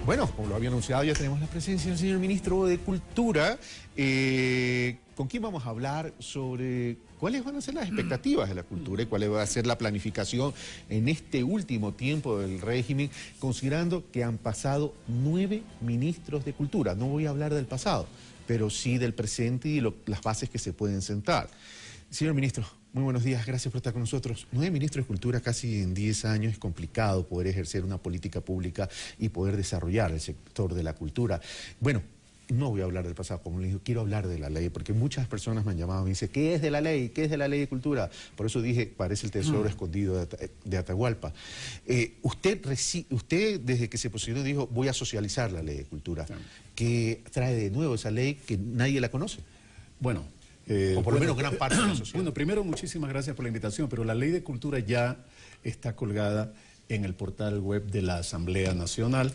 Bueno, como lo había anunciado, ya tenemos la presencia del señor ministro de Cultura, con quien vamos a hablar sobre cuáles van a ser las expectativas de la cultura y cuál va a ser la planificación en este último tiempo del régimen, considerando que han pasado 9 ministros de Cultura. No voy a hablar del pasado, pero sí del presente y las bases que se pueden sentar. Señor ministro, muy buenos días, gracias por estar con nosotros. 9 ministros de Cultura casi en 10 años, es complicado poder ejercer una política pública y poder desarrollar el sector de la cultura. Bueno, no voy a hablar del pasado, como le digo, quiero hablar de la ley, porque muchas personas me han llamado y me dicen, ¿qué es de la ley? ¿Qué es de la ley de cultura? Por eso dije, parece el tesoro escondido de Atahualpa. Usted, desde que se posicionó, dijo, voy a socializar la ley de cultura. ¿Qué trae de nuevo esa ley que nadie la conoce? Bueno, o por lo menos gran parte de la sociedad. Bueno, primero, muchísimas gracias por la invitación, pero la Ley de Cultura ya está colgada en el portal web de la Asamblea Nacional,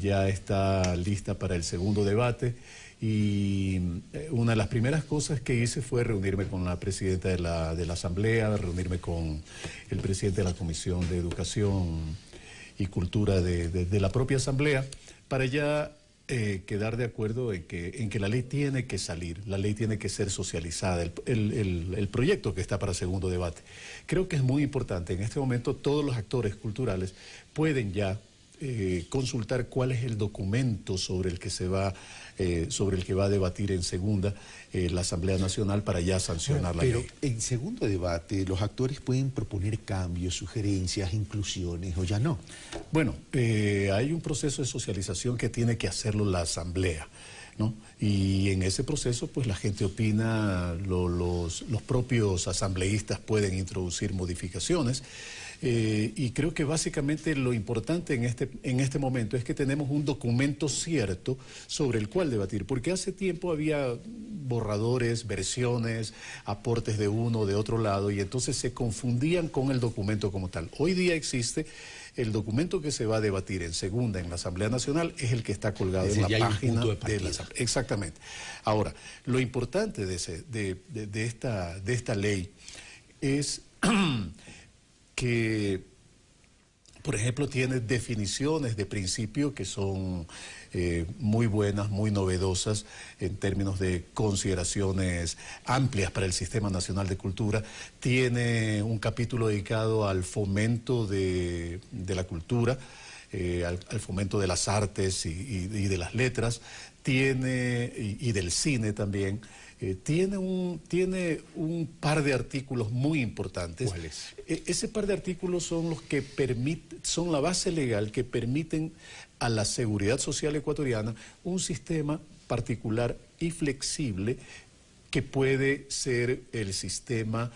ya está lista para el segundo debate y una de las primeras cosas que hice fue reunirme con la presidenta de la Asamblea, reunirme con el presidente de la Comisión de Educación y Cultura de la propia Asamblea, para ya quedar de acuerdo en que la ley tiene que salir, la ley tiene que ser socializada, el proyecto que está para segundo debate. Creo que es muy importante, en este momento todos los actores culturales pueden ya consultar cuál es el documento sobre el que va a debatir en segunda la Asamblea Nacional para ya sancionar la ley. Pero en segundo debate los actores pueden proponer cambios, sugerencias, inclusiones o ya no. Bueno, hay un proceso de socialización que tiene que hacerlo la Asamblea, ¿no? Y en ese proceso, pues la gente opina, los propios asambleístas pueden introducir modificaciones. Y creo que básicamente lo importante en este momento es que tenemos un documento cierto sobre el cual debatir, porque hace tiempo había borradores, versiones, aportes de uno o de otro lado, y entonces se confundían con el documento como tal. Hoy día existe el documento que se va a debatir en segunda en la Asamblea Nacional, es el que está colgado en la página de la Asamblea. Exactamente. Ahora, lo importante de esta ley es que, por ejemplo, tiene definiciones de principio que son muy buenas, muy novedosas en términos de consideraciones amplias para el Sistema Nacional de Cultura. Tiene un capítulo dedicado al fomento de la cultura, al fomento de las artes y de las letras, y del cine también. Tiene un par de artículos muy importantes. ¿Cuáles? Ese par de artículos son los que son la base legal que permiten a la seguridad social ecuatoriana un sistema particular y flexible que puede ser el sistema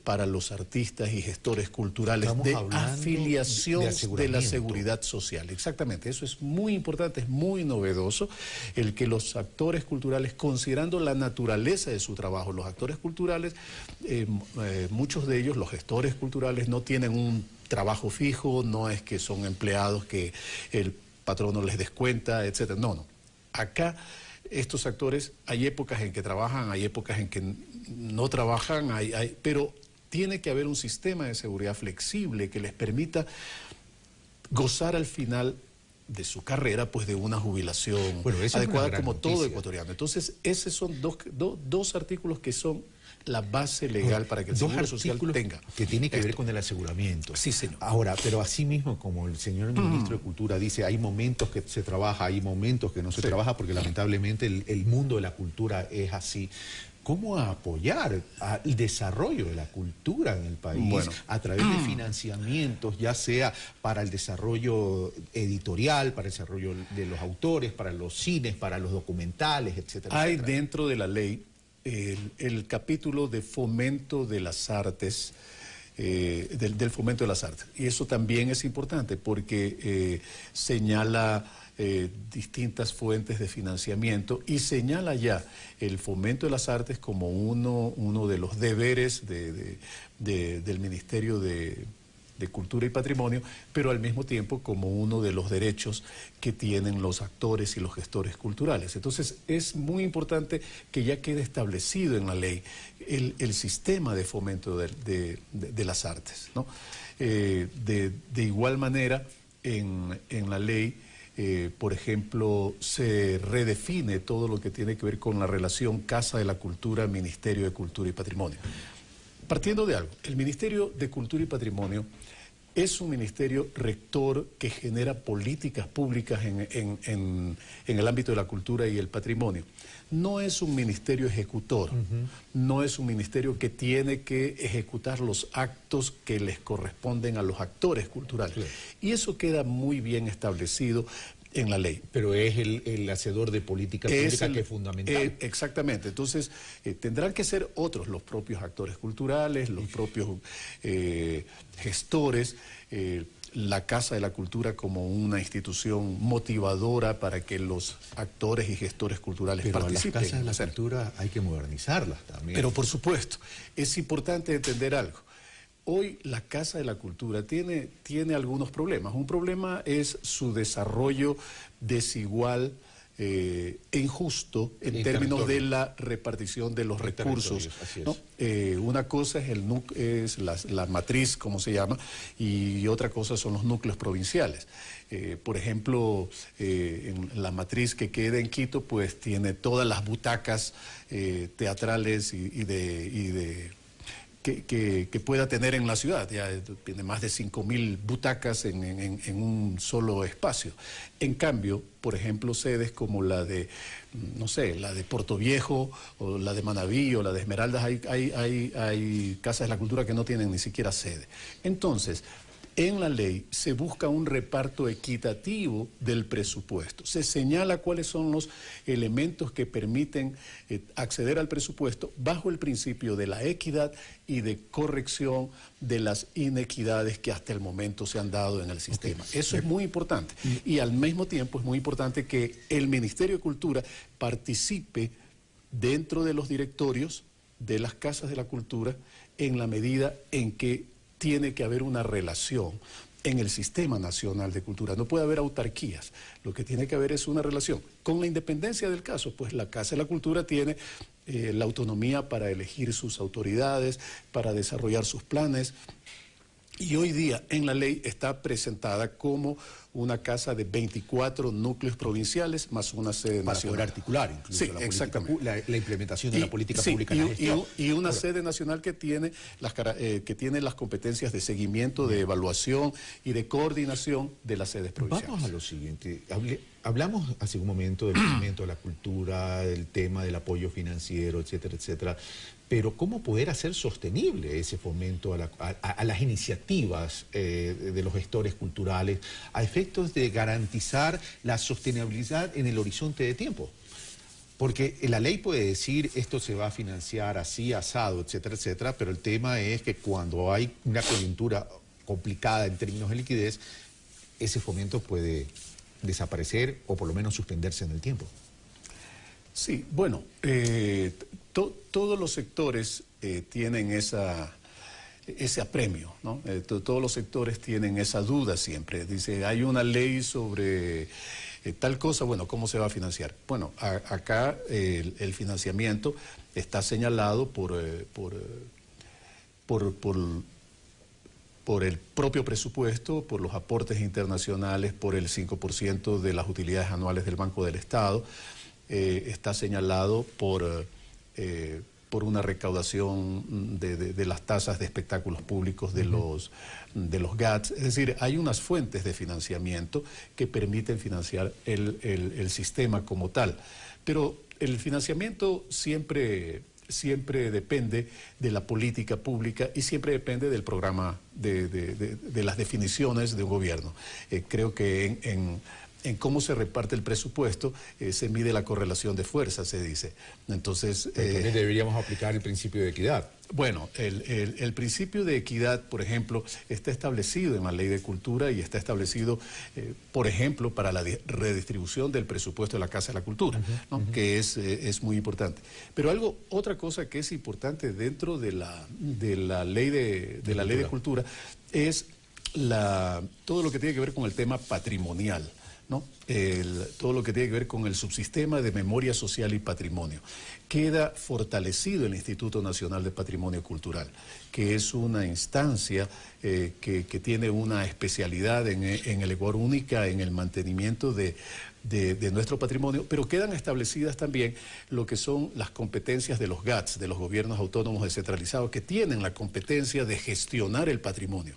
para los artistas y gestores culturales. Estamos de afiliación de la seguridad social. Exactamente, eso es muy importante, es muy novedoso, el que los actores culturales, considerando la naturaleza de su trabajo, los actores culturales, muchos de ellos, los gestores culturales, no tienen un trabajo fijo, no es que son empleados que el patrono les descuenta, etcétera. No. Acá estos actores, hay épocas en que trabajan, hay épocas en que no trabajan, pero tiene que haber un sistema de seguridad flexible que les permita gozar al final de su carrera, pues, de una jubilación adecuada, como todo ecuatoriano. Entonces, esos son dos artículos que son la base legal para que el Seguro Social tenga. Que tiene que ver con el aseguramiento. Sí, señor. Ahora, pero así mismo, como el señor ministro de Cultura dice, hay momentos que se trabaja, hay momentos que no se trabaja, porque lamentablemente el mundo de la cultura es así. ¿Cómo apoyar el desarrollo de la cultura en el país a través de financiamientos, ya sea para el desarrollo editorial, para el desarrollo de los autores, para los cines, para los documentales, etcétera? Hay dentro de la ley el capítulo de fomento de las artes, del fomento de las artes. Y eso también es importante porque señala distintas fuentes de financiamiento y señala ya el fomento de las artes como uno de los deberes del Ministerio de Cultura y Patrimonio, pero al mismo tiempo como uno de los derechos que tienen los actores y los gestores culturales. Entonces es muy importante que ya quede establecido en la ley el sistema de fomento de las artes, ¿no? De igual manera, en la ley Por ejemplo, se redefine todo lo que tiene que ver con la relación Casa de la Cultura, Ministerio de Cultura y Patrimonio. Partiendo de algo, el Ministerio de Cultura y Patrimonio es un ministerio rector que genera políticas públicas en el ámbito de la cultura y el patrimonio. No es un ministerio ejecutor, no es un ministerio que tiene que ejecutar los actos que les corresponden a los actores culturales. Claro. Y eso queda muy bien establecido en la ley. Pero es el hacedor de política pública que es fundamental. Exactamente. Entonces, tendrán que ser otros, los propios actores culturales, los propios gestores, la Casa de la Cultura como una institución motivadora para que los actores y gestores culturales participen. Pero las casas de la cultura hay que modernizarlas también. Pero por supuesto, es importante entender algo. Hoy la Casa de la Cultura tiene algunos problemas. Un problema es su desarrollo desigual e injusto en términos de la repartición de los recursos, ¿no? Una cosa es la matriz, como se llama, y otra cosa son los núcleos provinciales. Por ejemplo, en la matriz que queda en Quito, pues tiene todas las butacas teatrales que pueda tener en la ciudad. Ya tiene más de 5.000 butacas en un solo espacio. En cambio, por ejemplo, sedes como la de, no sé, la de Puerto Viejo, o la de Manaví, o la de Esmeraldas, hay casas de la cultura que no tienen ni siquiera sede. Entonces, en la ley se busca un reparto equitativo del presupuesto. Se señala cuáles son los elementos que permiten acceder al presupuesto bajo el principio de la equidad y de corrección de las inequidades que hasta el momento se han dado en el sistema. Eso es muy importante. Y al mismo tiempo es muy importante que el Ministerio de Cultura participe dentro de los directorios de las casas de la cultura en la medida en que tiene que haber una relación en el Sistema Nacional de Cultura. No puede haber autarquías. Lo que tiene que haber es una relación. Con la independencia del caso, pues la Casa de la Cultura tiene la autonomía para elegir sus autoridades, para desarrollar sus planes. Y hoy día en la ley está presentada como una casa de 24 núcleos provinciales más una sede nacional. Para poder articular incluso la implementación de la política pública. Y una sede nacional que tiene las competencias de seguimiento, de evaluación y de coordinación de las sedes provinciales. Vamos a lo siguiente. Hablamos hace un momento del fomento de la cultura, del tema del apoyo financiero, etcétera, etcétera. Pero ¿cómo poder hacer sostenible ese fomento a las iniciativas de los gestores culturales a efectos de garantizar la sostenibilidad en el horizonte de tiempo? Porque la ley puede decir esto se va a financiar así, asado, etcétera, etcétera, pero el tema es que cuando hay una coyuntura complicada en términos de liquidez, ese fomento puede desaparecer o por lo menos suspenderse en el tiempo. Sí, bueno, todos los sectores tienen ese apremio, ¿no? Todos los sectores tienen esa duda siempre. Dice, hay una ley sobre tal cosa, bueno, ¿cómo se va a financiar? Bueno, acá el financiamiento está señalado por el propio presupuesto, por los aportes internacionales, por el 5% de las utilidades anuales del Banco del Estado. Está señalado por una recaudación de las tasas de espectáculos públicos de los GATS. Es decir, hay unas fuentes de financiamiento que permiten financiar el sistema como tal. Pero el financiamiento siempre depende de la política pública y siempre depende del programa, de las definiciones de un gobierno. Creo que en cómo se reparte el presupuesto, se mide la correlación de fuerzas, se dice. Entonces, también deberíamos aplicar el principio de equidad. Bueno, el principio de equidad, por ejemplo, está establecido en la Ley de Cultura y está establecido, por ejemplo, para la redistribución del presupuesto de la Casa de la Cultura, ¿no? Que es muy importante. Pero otra cosa que es importante dentro de la Ley de Cultura es todo lo que tiene que ver con el tema patrimonial, ¿no? Todo lo que tiene que ver con el subsistema de memoria social y patrimonio. Queda fortalecido el Instituto Nacional de Patrimonio Cultural, que es una instancia que tiene una especialidad en el Ecuador, única en el mantenimiento de nuestro patrimonio, pero quedan establecidas también lo que son las competencias de los GATS, de los gobiernos autónomos descentralizados, que tienen la competencia de gestionar el patrimonio.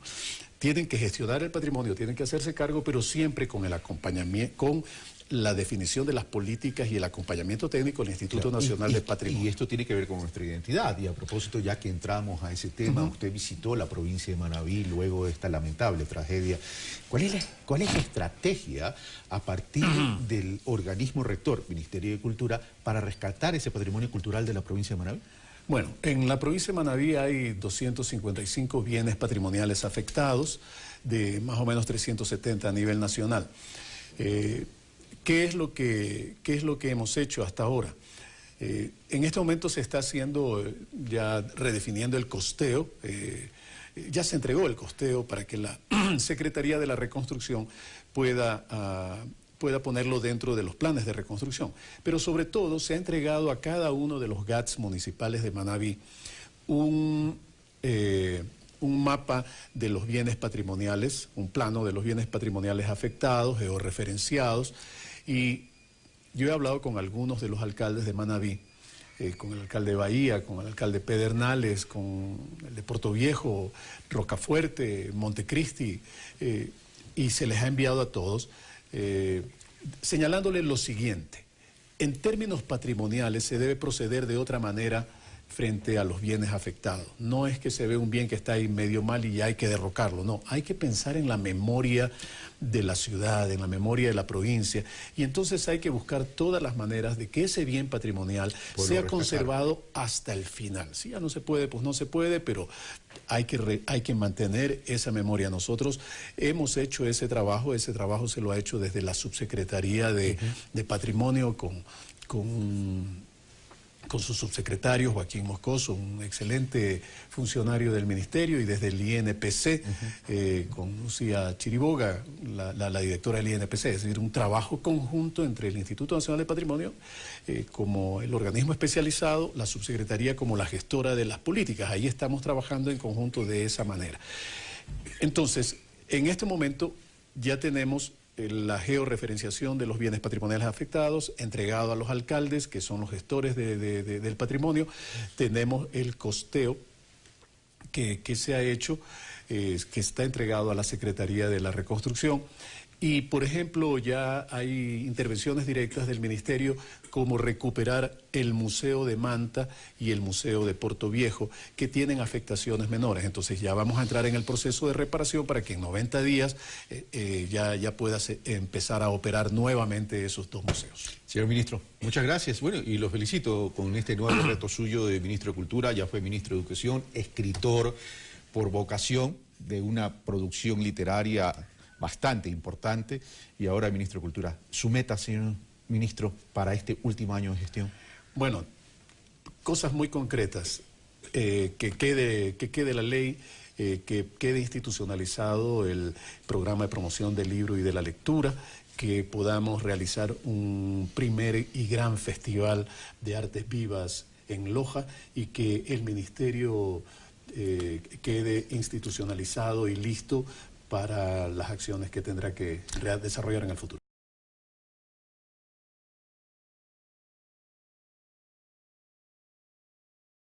Tienen que gestionar el patrimonio, tienen que hacerse cargo, pero siempre con el acompañamiento, con la definición de las políticas y el acompañamiento técnico del Instituto Nacional de Patrimonio. Y esto tiene que ver con nuestra identidad. Y a propósito, ya que entramos a ese tema, usted visitó la provincia de Manabí luego de esta lamentable tragedia. ¿Cuál es la estrategia a partir del organismo rector, Ministerio de Cultura, para rescatar ese patrimonio cultural de la provincia de Manabí? Bueno, en la provincia de Manabí hay 255 bienes patrimoniales afectados, de más o menos 370 a nivel nacional. ¿Qué es lo que hemos hecho hasta ahora? En este momento se está haciendo, ya redefiniendo el costeo. Ya se entregó el costeo para que la Secretaría de la Reconstrucción pueda ponerlo dentro de los planes de reconstrucción. Pero sobre todo se ha entregado a cada uno de los GATS municipales de Manabí un mapa de los bienes patrimoniales, un plano de los bienes patrimoniales afectados, georreferenciados, y yo he hablado con algunos de los alcaldes de Manabí, con el alcalde de Bahía, con el alcalde Pedernales, con el de Puerto Viejo, Rocafuerte, Montecristi, y se les ha enviado a todos, señalándoles lo siguiente: en términos patrimoniales se debe proceder de otra manera frente a los bienes afectados. No es que se ve un bien que está ahí medio mal y ya hay que derrocarlo, no, hay que pensar en la memoria de la ciudad, en la memoria de la provincia, y entonces hay que buscar todas las maneras de que ese bien patrimonial sea conservado hasta el final. Si ya no se puede, pues no se puede, pero hay que mantener esa memoria. Nosotros hemos hecho ese trabajo se lo ha hecho desde la Subsecretaría de Patrimonio con su subsecretario Joaquín Moscoso, un excelente funcionario del Ministerio, y desde el INPC, con Lucía Chiriboga, la directora del INPC, es decir, un trabajo conjunto entre el Instituto Nacional de Patrimonio, como el organismo especializado, la subsecretaría como la gestora de las políticas. Ahí estamos trabajando en conjunto de esa manera. Entonces, en este momento ya tenemos la georreferenciación de los bienes patrimoniales afectados, entregado a los alcaldes, que son los gestores del patrimonio. Tenemos el costeo que se ha hecho, que está entregado a la Secretaría de la Reconstrucción. Y, por ejemplo, ya hay intervenciones directas del Ministerio, como recuperar el Museo de Manta y el Museo de Puerto Viejo, que tienen afectaciones menores. Entonces ya vamos a entrar en el proceso de reparación para que en 90 días ya pueda empezar a operar nuevamente esos dos museos. Señor Ministro, muchas gracias. Bueno, y lo felicito con este nuevo reto suyo de Ministro de Cultura. Ya fue Ministro de Educación, escritor por vocación, de una producción literaria bastante importante, y ahora Ministro de Cultura. ¿Su meta, señor Ministro, para este último año de gestión? Bueno, cosas muy concretas. Que quede la ley, que quede institucionalizado el programa de promoción del libro y de la lectura, que podamos realizar un primer y gran festival de artes vivas en Loja, y que el Ministerio quede institucionalizado y listo para las acciones que tendrá que desarrollar en el futuro.